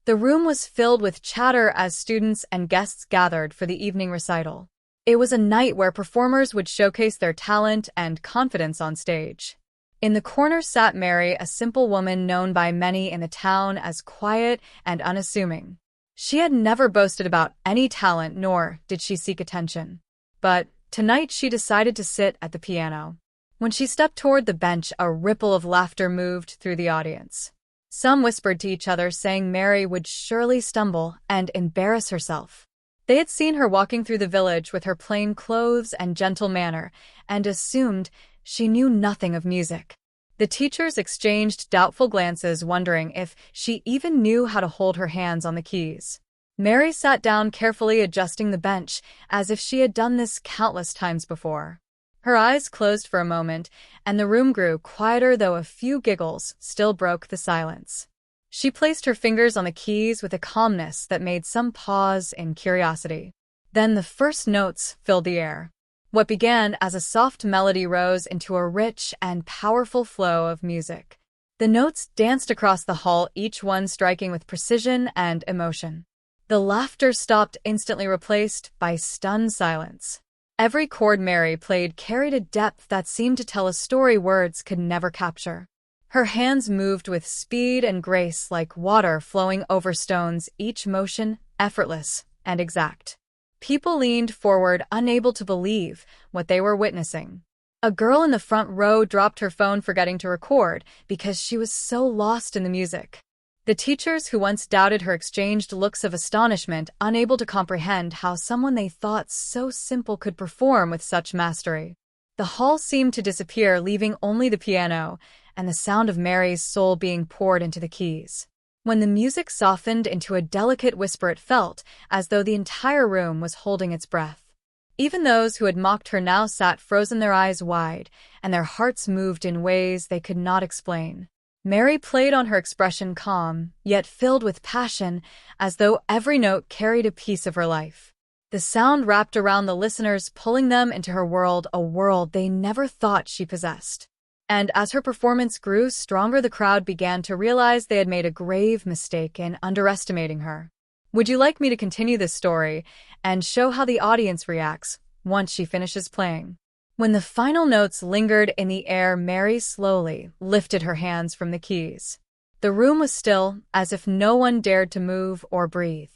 The room was filled with chatter as students and guests gathered for the evening recital. It was a night where performers would showcase their talent and confidence on stage. In the corner sat Mary, a simple woman known by many in the town as quiet and unassuming. She had never boasted about any talent, nor did she seek attention. But tonight she decided to sit at the piano. When she stepped toward the bench, a ripple of laughter moved through the audience. Some whispered to each other, saying Mary would surely stumble and embarrass herself. They had seen her walking through the village with her plain clothes and gentle manner, and assumed she knew nothing of music. The teachers exchanged doubtful glances, wondering if she even knew how to hold her hands on the keys. Mary sat down, carefully adjusting the bench, as if she had done this countless times before. Her eyes closed for a moment, and the room grew quieter, though a few giggles still broke the silence. She placed her fingers on the keys with a calmness that made some pause in curiosity. Then the first notes filled the air. What began as a soft melody rose into a rich and powerful flow of music. The notes danced across the hall, each one striking with precision and emotion. The laughter stopped, instantly replaced by stunned silence. Every chord Mary played carried a depth that seemed to tell a story words could never capture. Her hands moved with speed and grace, like water flowing over stones, each motion effortless and exact. People leaned forward, unable to believe what they were witnessing. A girl in the front row dropped her phone, forgetting to record because she was so lost in the music. The teachers who once doubted her exchanged looks of astonishment, unable to comprehend how someone they thought so simple could perform with such mastery. The hall seemed to disappear, leaving only the piano and the sound of Mary's soul being poured into the keys. When the music softened into a delicate whisper, it felt as though the entire room was holding its breath. Even those who had mocked her now sat frozen, their eyes wide, and their hearts moved in ways they could not explain. Mary played on, her expression calm, yet filled with passion, as though every note carried a piece of her life. The sound wrapped around the listeners, pulling them into her world, a world they never thought she possessed. And as her performance grew stronger, the crowd began to realize they had made a grave mistake in underestimating her. Would you like me to continue this story and show how the audience reacts once she finishes playing? When the final notes lingered in the air, Mary slowly lifted her hands from the keys. The room was still, as if no one dared to move or breathe.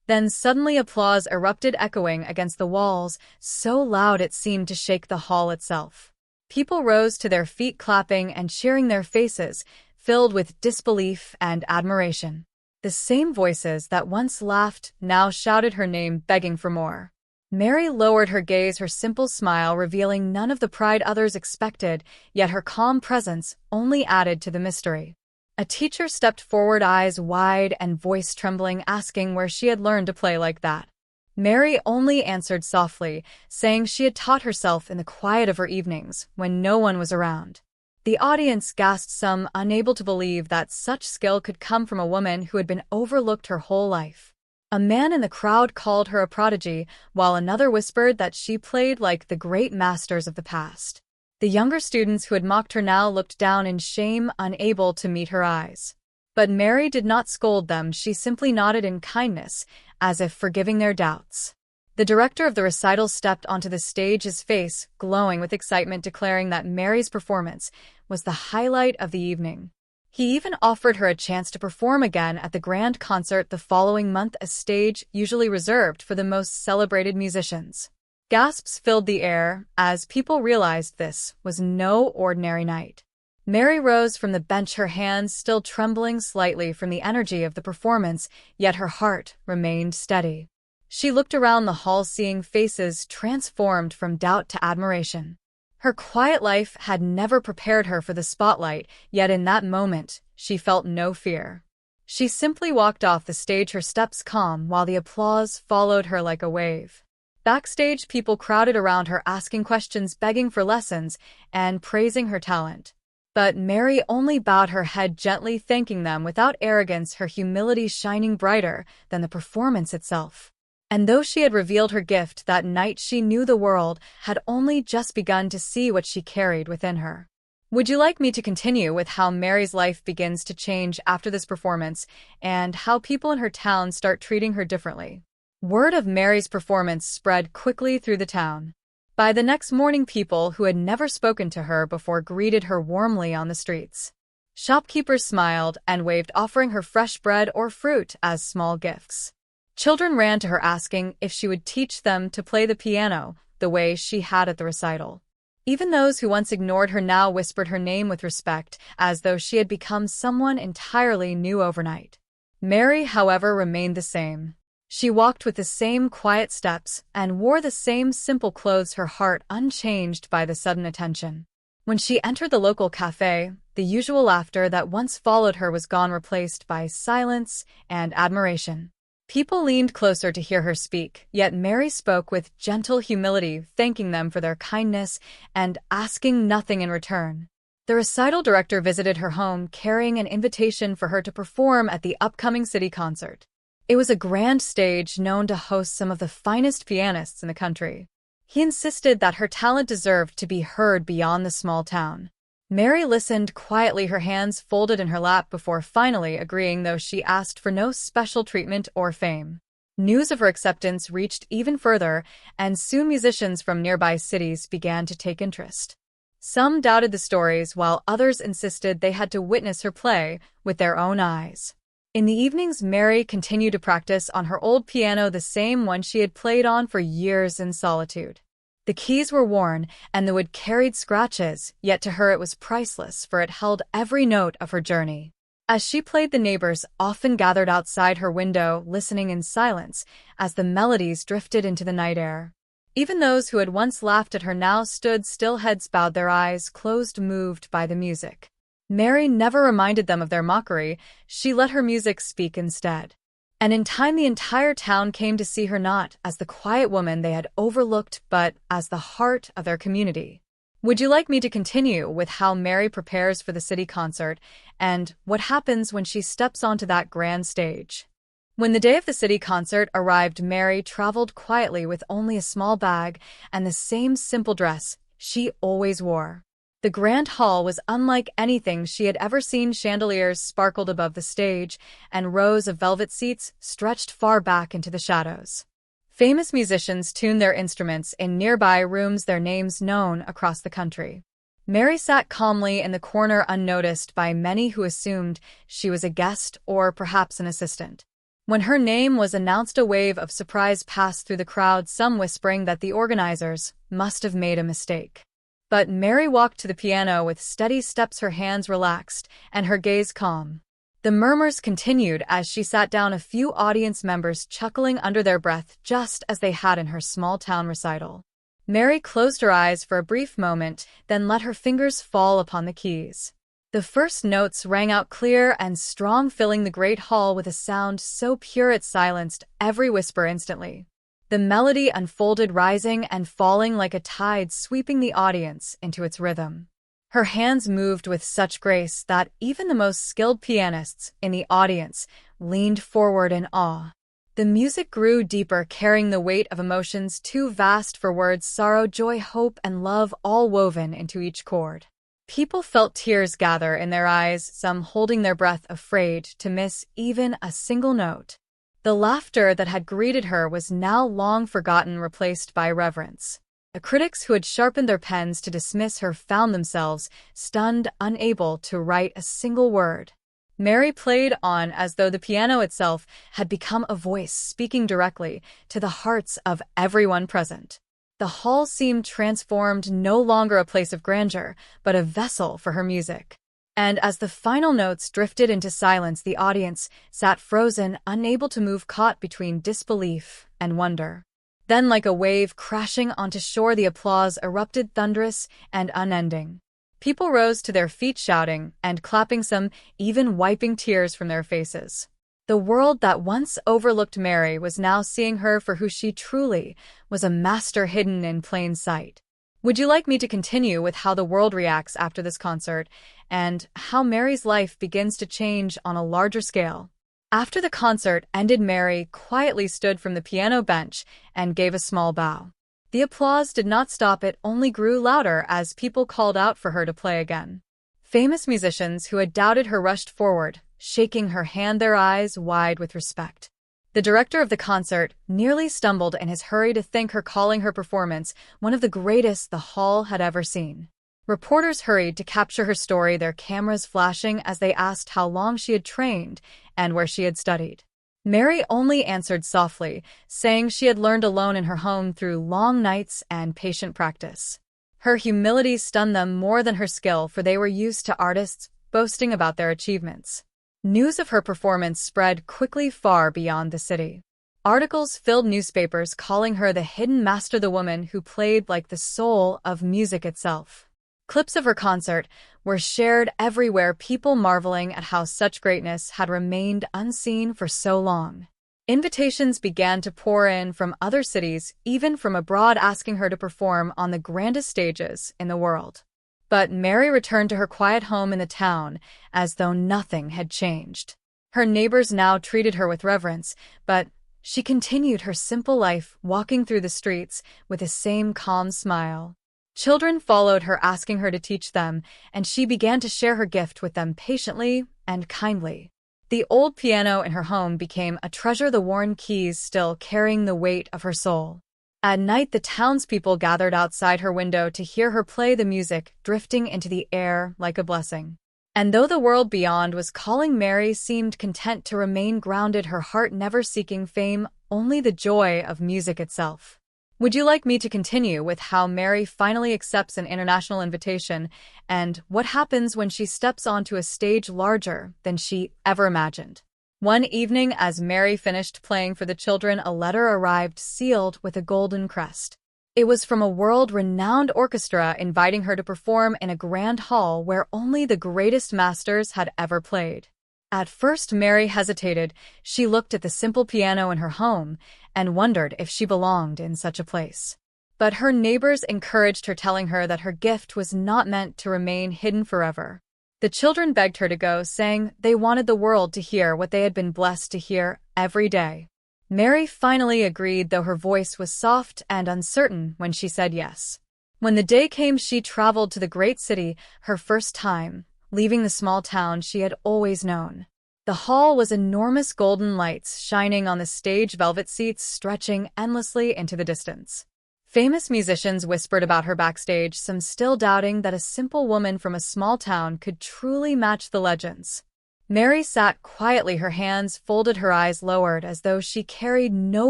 Then suddenly applause erupted, echoing against the walls, so loud it seemed to shake the hall itself. People rose to their feet, clapping and cheering, their faces filled with disbelief and admiration. The same voices that once laughed now shouted her name, begging for more. Mary lowered her gaze, her simple smile revealing none of the pride others expected, yet her calm presence only added to the mystery. A teacher stepped forward, eyes wide and voice trembling, asking where she had learned to play like that. Mary only answered softly, saying she had taught herself in the quiet of her evenings, when no one was around. The audience gasped, some unable to believe that such skill could come from a woman who had been overlooked her whole life. A man in the crowd called her a prodigy, while another whispered that she played like the great masters of the past. The younger students who had mocked her now looked down in shame, unable to meet her eyes. But Mary did not scold them, she simply nodded in kindness, as if forgiving their doubts. The director of the recital stepped onto the stage, his face glowing with excitement, declaring that Mary's performance was the highlight of the evening. He even offered her a chance to perform again at the grand concert the following month, a stage usually reserved for the most celebrated musicians. Gasps filled the air as people realized this was no ordinary night. Mary rose from the bench, her hands still trembling slightly from the energy of the performance, yet her heart remained steady. She looked around the hall, seeing faces transformed from doubt to admiration. Her quiet life had never prepared her for the spotlight, yet in that moment, she felt no fear. She simply walked off the stage, her steps calm, while the applause followed her like a wave. Backstage, people crowded around her, asking questions, begging for lessons, and praising her talent. But Mary only bowed her head gently, thanking them without arrogance, her humility shining brighter than the performance itself. And though she had revealed her gift that night, she knew the world had only just begun to see what she carried within her. Would you like me to continue with how Mary's life begins to change after this performance and how people in her town start treating her differently? Word of Mary's performance spread quickly through the town. By the next morning, people who had never spoken to her before greeted her warmly on the streets. Shopkeepers smiled and waved, offering her fresh bread or fruit as small gifts. Children ran to her asking if she would teach them to play the piano the way she had at the recital. Even those who once ignored her now whispered her name with respect, as though she had become someone entirely new overnight. Mary, however, remained the same. She walked with the same quiet steps and wore the same simple clothes, her heart unchanged by the sudden attention. When she entered the local cafe, the usual laughter that once followed her was gone, replaced by silence and admiration. People leaned closer to hear her speak, yet Mary spoke with gentle humility, thanking them for their kindness and asking nothing in return. The recital director visited her home, carrying an invitation for her to perform at the upcoming city concert. It was a grand stage known to host some of the finest pianists in the country. He insisted that her talent deserved to be heard beyond the small town. Mary listened quietly, her hands folded in her lap, before finally agreeing, though she asked for no special treatment or fame. News of her acceptance reached even further, and soon musicians from nearby cities began to take interest. Some doubted the stories, while others insisted they had to witness her play with their own eyes. In the evenings, Mary continued to practice on her old piano, the same one she had played on for years in solitude. The keys were worn, and the wood carried scratches, yet to her it was priceless, for it held every note of her journey. As she played, the neighbors often gathered outside her window, listening in silence as the melodies drifted into the night air. Even those who had once laughed at her now stood still, heads bowed, their eyes closed, moved by the music. Mary never reminded them of their mockery. She let her music speak instead. And in time, the entire town came to see her not as the quiet woman they had overlooked, but as the heart of their community. Would you like me to continue with how Mary prepares for the city concert and what happens when she steps onto that grand stage? When the day of the city concert arrived, Mary traveled quietly with only a small bag and the same simple dress she always wore. The grand hall was unlike anything she had ever seen. Chandeliers sparkled above the stage, and rows of velvet seats stretched far back into the shadows. Famous musicians tuned their instruments in nearby rooms, their names known across the country. Mary sat calmly in the corner, unnoticed by many who assumed she was a guest or perhaps an assistant. When her name was announced, a wave of surprise passed through the crowd, some whispering that the organizers must have made a mistake. But Mary walked to the piano with steady steps, her hands relaxed and her gaze calm. The murmurs continued as she sat down, a few audience members chuckling under their breath, just as they had in her small-town recital. Mary closed her eyes for a brief moment, then let her fingers fall upon the keys. The first notes rang out clear and strong, filling the great hall with a sound so pure it silenced every whisper instantly. The melody unfolded, rising and falling like a tide, sweeping the audience into its rhythm. Her hands moved with such grace that even the most skilled pianists in the audience leaned forward in awe. The music grew deeper, carrying the weight of emotions too vast for words: sorrow, joy, hope, and love, all woven into each chord. People felt tears gather in their eyes, some holding their breath, afraid to miss even a single note. The laughter that had greeted her was now long forgotten, replaced by reverence. The critics who had sharpened their pens to dismiss her found themselves stunned, unable to write a single word. Mary played on as though the piano itself had become a voice, speaking directly to the hearts of everyone present. The hall seemed transformed, no longer a place of grandeur, but a vessel for her music. And as the final notes drifted into silence, the audience sat frozen, unable to move, caught between disbelief and wonder. Then, like a wave crashing onto shore, the applause erupted, thunderous and unending. People rose to their feet, shouting and clapping, some even wiping tears from their faces. The world that once overlooked Mary was now seeing her for who she truly was, a master hidden in plain sight. Would you like me to continue with how the world reacts after this concert and how Mary's life begins to change on a larger scale? After the concert ended, Mary quietly stood from the piano bench and gave a small bow. The applause did not stop, it only grew louder as people called out for her to play again. Famous musicians who had doubted her rushed forward, shaking her hand, their eyes wide with respect. The director of the concert nearly stumbled in his hurry to thank her, calling her performance one of the greatest the hall had ever seen. Reporters hurried to capture her story, their cameras flashing as they asked how long she had trained and where she had studied. Mary only answered softly, saying she had learned alone in her home through long nights and patient practice. Her humility stunned them more than her skill, for they were used to artists boasting about their achievements. News of her performance spread quickly far beyond the city. Articles filled newspapers calling her the hidden master, the woman who played like the soul of music itself. Clips of her concert were shared everywhere, people marveling at how such greatness had remained unseen for so long. Invitations began to pour in from other cities, even from abroad, asking her to perform on the grandest stages in the world. But Mary returned to her quiet home in the town as though nothing had changed. Her neighbors now treated her with reverence, but she continued her simple life, walking through the streets with the same calm smile. Children followed her, asking her to teach them, and she began to share her gift with them patiently and kindly. The old piano in her home became a treasure, the worn keys still carrying the weight of her soul. At night, the townspeople gathered outside her window to hear her play, the music drifting into the air like a blessing. And though the world beyond was calling, Mary seemed content to remain grounded, her heart never seeking fame, only the joy of music itself. Would you like me to continue with how Mary finally accepts an international invitation and what happens when she steps onto a stage larger than she ever imagined? One evening, as Mary finished playing for the children, a letter arrived sealed with a golden crest. It was from a world-renowned orchestra inviting her to perform in a grand hall where only the greatest masters had ever played. At first, Mary hesitated. She looked at the simple piano in her home and wondered if she belonged in such a place. But her neighbors encouraged her, telling her that her gift was not meant to remain hidden forever. The children begged her to go, saying they wanted the world to hear what they had been blessed to hear every day. Mary finally agreed, though her voice was soft and uncertain when she said yes. When the day came, she traveled to the great city, her first time, leaving the small town she had always known. The hall was enormous, golden lights shining on the stage, velvet seats stretching endlessly into the distance. Famous musicians whispered about her backstage, some still doubting that a simple woman from a small town could truly match the legends. Mary sat quietly, her hands folded, her eyes lowered, as though she carried no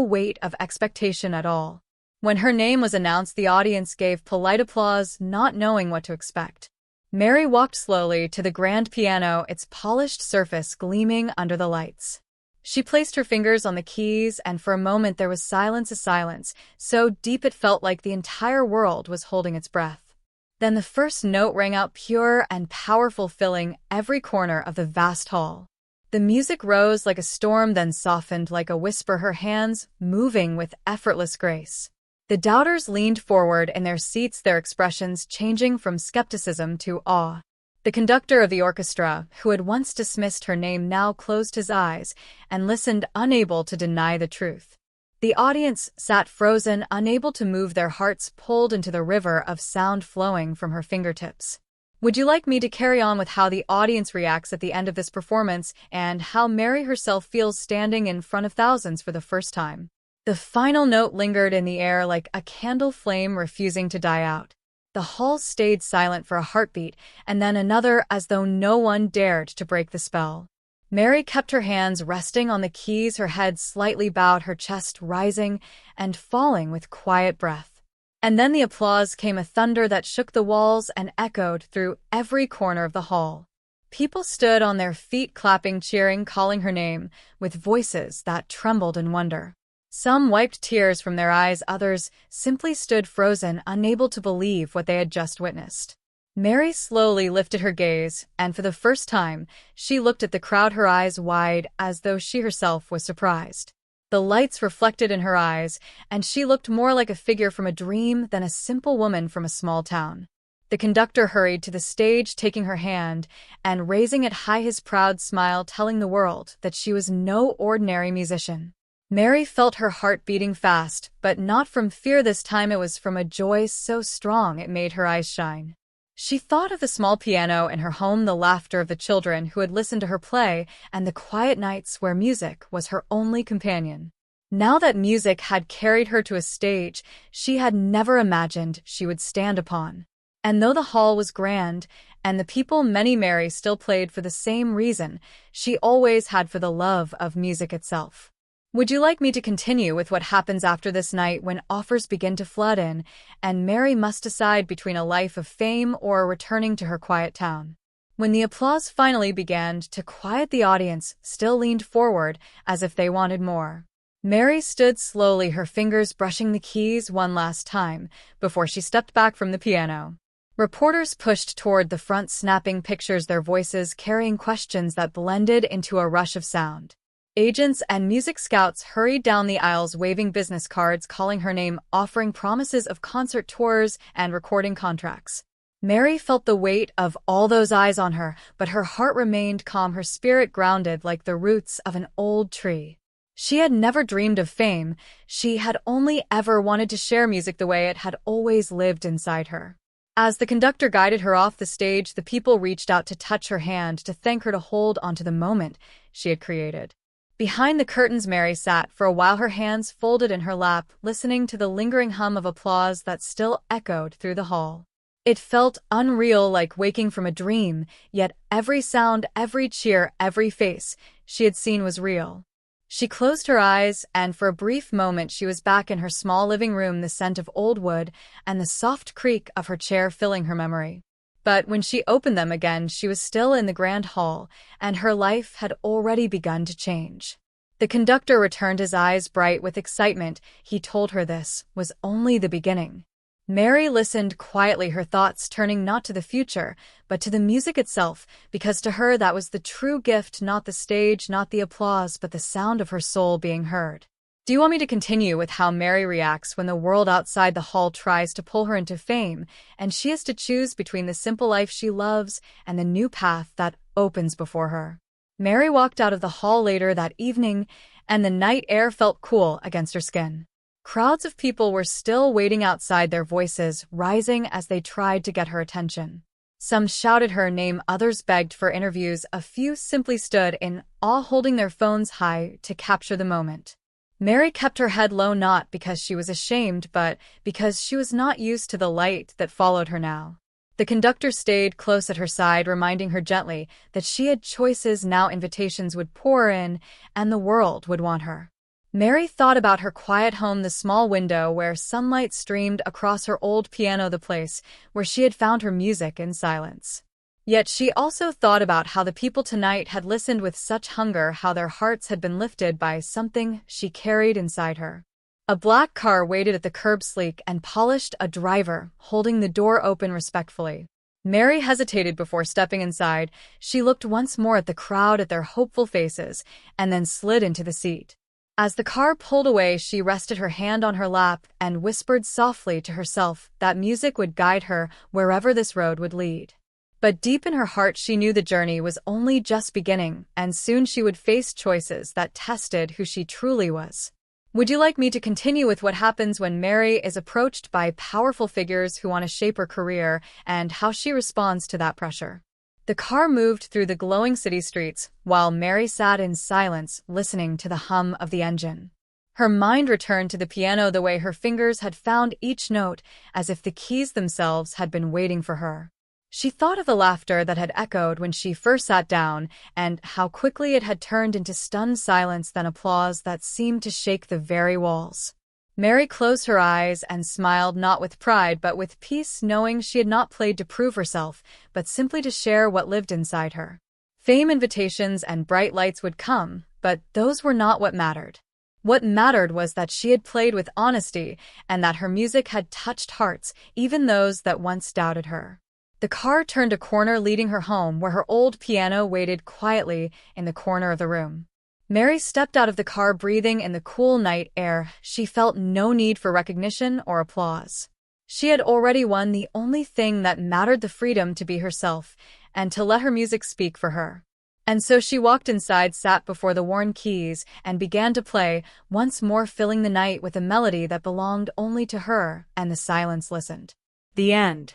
weight of expectation at all. When her name was announced, the audience gave polite applause, not knowing what to expect. Mary walked slowly to the grand piano, its polished surface gleaming under the lights. She placed her fingers on the keys, and for a moment there was silence, a silence so deep it felt like the entire world was holding its breath. Then the first note rang out, pure and powerful, filling every corner of the vast hall. The music rose like a storm, then softened like a whisper, her hands moving with effortless grace. The doubters leaned forward in their seats, their expressions changing from skepticism to awe. The conductor of the orchestra, who had once dismissed her name, now closed his eyes and listened, unable to deny the truth. The audience sat frozen, unable to move, their hearts pulled into the river of sound flowing from her fingertips. Would you like me to carry on with how the audience reacts at the end of this performance and how Mary herself feels standing in front of thousands for the first time? The final note lingered in the air like a candle flame refusing to die out. The hall stayed silent for a heartbeat, and then another, as though no one dared to break the spell. Mary kept her hands resting on the keys, her head slightly bowed, her chest rising and falling with quiet breath. And then the applause came, a thunder that shook the walls and echoed through every corner of the hall. People stood on their feet, clapping, cheering, calling her name, with voices that trembled in wonder. Some wiped tears from their eyes, others simply stood frozen, unable to believe what they had just witnessed. Mary slowly lifted her gaze, and for the first time, she looked at the crowd, her eyes wide, as though she herself was surprised. The lights reflected in her eyes, and she looked more like a figure from a dream than a simple woman from a small town. The conductor hurried to the stage, taking her hand and raising it high, his proud smile telling the world that she was no ordinary musician. Mary felt her heart beating fast, but not from fear this time. It was from a joy so strong it made her eyes shine. She thought of the small piano in her home, the laughter of the children who had listened to her play, and the quiet nights where music was her only companion. Now that music had carried her to a stage she had never imagined she would stand upon. And though the hall was grand, and the people many, Mary still played for the same reason she always had, for the love of music itself. Would you like me to continue with what happens after this night, when offers begin to flood in, and Mary must decide between a life of fame or returning to her quiet town? When the applause finally began to quiet, the audience still leaned forward as if they wanted more. Mary stood slowly, her fingers brushing the keys one last time before she stepped back from the piano. Reporters pushed toward the front, snapping pictures, their voices carrying questions that blended into a rush of sound. Agents and music scouts hurried down the aisles, waving business cards, calling her name, offering promises of concert tours and recording contracts. Mary felt the weight of all those eyes on her, but her heart remained calm, her spirit grounded like the roots of an old tree. She had never dreamed of fame. She had only ever wanted to share music the way it had always lived inside her. As the conductor guided her off the stage, the people reached out to touch her hand, to thank her, to hold onto the moment she had created. Behind the curtains, Mary sat for a while, her hands folded in her lap, listening to the lingering hum of applause that still echoed through the hall. It felt unreal, like waking from a dream, yet every sound, every cheer, every face she had seen was real. She closed her eyes, and for a brief moment she was back in her small living room, the scent of old wood and the soft creak of her chair filling her memory. But when she opened them again, she was still in the grand hall, and her life had already begun to change. The conductor returned, his eyes bright with excitement. He told her this was only the beginning. Mary listened quietly, her thoughts turning not to the future, but to the music itself, because to her that was the true gift, not the stage, not the applause, but the sound of her soul being heard. Do you want me to continue with how Mary reacts when the world outside the hall tries to pull her into fame, and she has to choose between the simple life she loves and the new path that opens before her? Mary walked out of the hall later that evening, and the night air felt cool against her skin. Crowds of people were still waiting outside, their voices rising as they tried to get her attention. Some shouted her name, others begged for interviews, a few simply stood in awe, holding their phones high to capture the moment. Mary kept her head low, not because she was ashamed, but because she was not used to the light that followed her now. The conductor stayed close at her side, reminding her gently that she had choices now. Invitations would pour in, and the world would want her. Mary thought about her quiet home, the small window where sunlight streamed across her old piano, the place where she had found her music in silence. Yet she also thought about how the people tonight had listened with such hunger, how their hearts had been lifted by something she carried inside her. A black car waited at the curb, sleek and polished, a driver holding the door open respectfully. Mary hesitated before stepping inside. She looked once more at the crowd, at their hopeful faces, and then slid into the seat. As the car pulled away, she rested her hand on her lap and whispered softly to herself that music would guide her wherever this road would lead. But deep in her heart she knew the journey was only just beginning, and soon she would face choices that tested who she truly was. Would you like me to continue with what happens when Mary is approached by powerful figures who want to shape her career, and how she responds to that pressure? The car moved through the glowing city streets, while Mary sat in silence, listening to the hum of the engine. Her mind returned to the piano, the way her fingers had found each note, as if the keys themselves had been waiting for her. She thought of the laughter that had echoed when she first sat down, and how quickly it had turned into stunned silence, then applause that seemed to shake the very walls. Mary closed her eyes and smiled, not with pride but with peace, knowing she had not played to prove herself, but simply to share what lived inside her. Fame, invitations, and bright lights would come, but those were not what mattered. What mattered was that she had played with honesty, and that her music had touched hearts, even those that once doubted her. The car turned a corner, leading her home, where her old piano waited quietly in the corner of the room. Mary stepped out of the car, breathing in the cool night air. She felt no need for recognition or applause. She had already won the only thing that mattered, the freedom to be herself, and to let her music speak for her. And so she walked inside, sat before the worn keys, and began to play, once more filling the night with a melody that belonged only to her, and the silence listened. The end.